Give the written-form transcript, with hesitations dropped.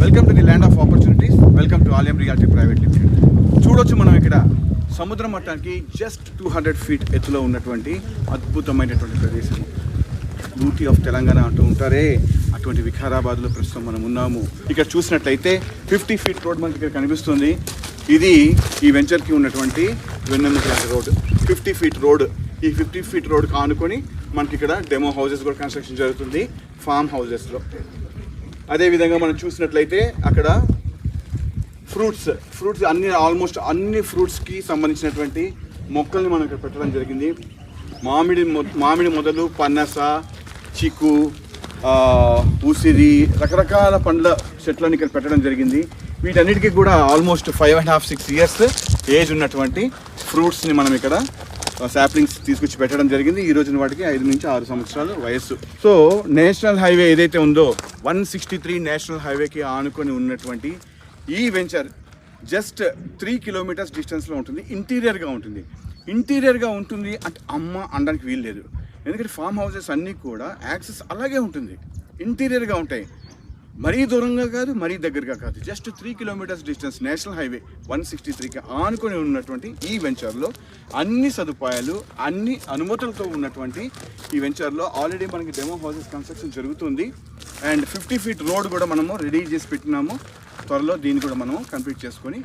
Welcome to the land of opportunities, welcome to Allium reality private limited. చూడొచ్చు మనం ఇక్కడ సముద్ర మట్టానికి జస్ట్ 200 feet ఎత్తులో ఉన్నటువంటి అద్భుతమైనటువంటి ప్రదేశం. బ్యూటీ ఆఫ్ తెలంగాణ అంటూ ఉంటారే, అటువంటి వికారాబాద్లో ప్రస్తుతం మనం ఉన్నాము. ఇక్కడ చూసినట్లయితే 50 feet రోడ్ మనకి ఇక్కడ కనిపిస్తుంది. ఇది ఈ వెంచర్కి ఉన్నటువంటి వెన్నెముక రోడ్. 50 feet road. ఈ 50 feet రోడ్కి ఆనుకొని మనకి ఇక్కడ డెమో హౌసెస్ కూడా కన్స్ట్రక్షన్ జరుగుతుంది, ఫామ్ హౌసెస్లో. అదేవిధంగా మనం చూసినట్లయితే అక్కడ ఫ్రూట్స్ ఆల్మోస్ట్ అన్ని ఫ్రూట్స్కి సంబంధించినటువంటి మొక్కల్ని మనం ఇక్కడ పెట్టడం జరిగింది. మామిడి మొదలు పనస, చిక్కు, ఉసిరి, రకరకాల పండ్ల చెట్లను ఇక్కడ పెట్టడం జరిగింది. వీటన్నిటికీ కూడా ఆల్మోస్ట్ 5.5-6 years ఏజ్ ఉన్నటువంటి ఫ్రూట్స్ని మనం ఇక్కడ శాప్లింగ్స్ తీసుకొచ్చి పెట్టడం జరిగింది. ఈ రోజున వాటికి 5 నుంచి 6 సంవత్సరాల వయస్సు. సో నేషనల్ హైవే ఏదైతే ఉందో 163 నేషనల్ హైవేకి ఆనుకొని ఉన్నటువంటి ఈ వెంచర్ జస్ట్ 3 kilometers డిస్టెన్స్లో ఉంటుంది. ఇంటీరియర్గా ఉంటుంది అంటే అమ్మ అనడానికి వీలు లేదు. ఎందుకంటే ఫామ్ హౌసెస్ అన్నీ కూడా యాక్సెస్ అలాగే ఉంటుంది, ఇంటీరియర్గా ఉంటాయి. మరీ దూరంగా కాదు, మరీ దగ్గరగా కాదు, just 3 kilometers distance national highway 163కి ఆనుకొని ఉన్నటువంటి ఈ వెంచర్లో అన్ని సదుపాయాలు, అన్ని అనుమతులతో ఉన్నటువంటి ఈ వెంచర్లో ఆల్రెడీ మనకి డెమో హౌసెస్ కన్స్ట్రక్షన్ జరుగుతుంది. అండ్ 50 feet రోడ్ కూడా మనము రెడీ చేసి పెట్టినాము. త్వరలో దీన్ని కూడా మనం కంప్లీట్ చేసుకొని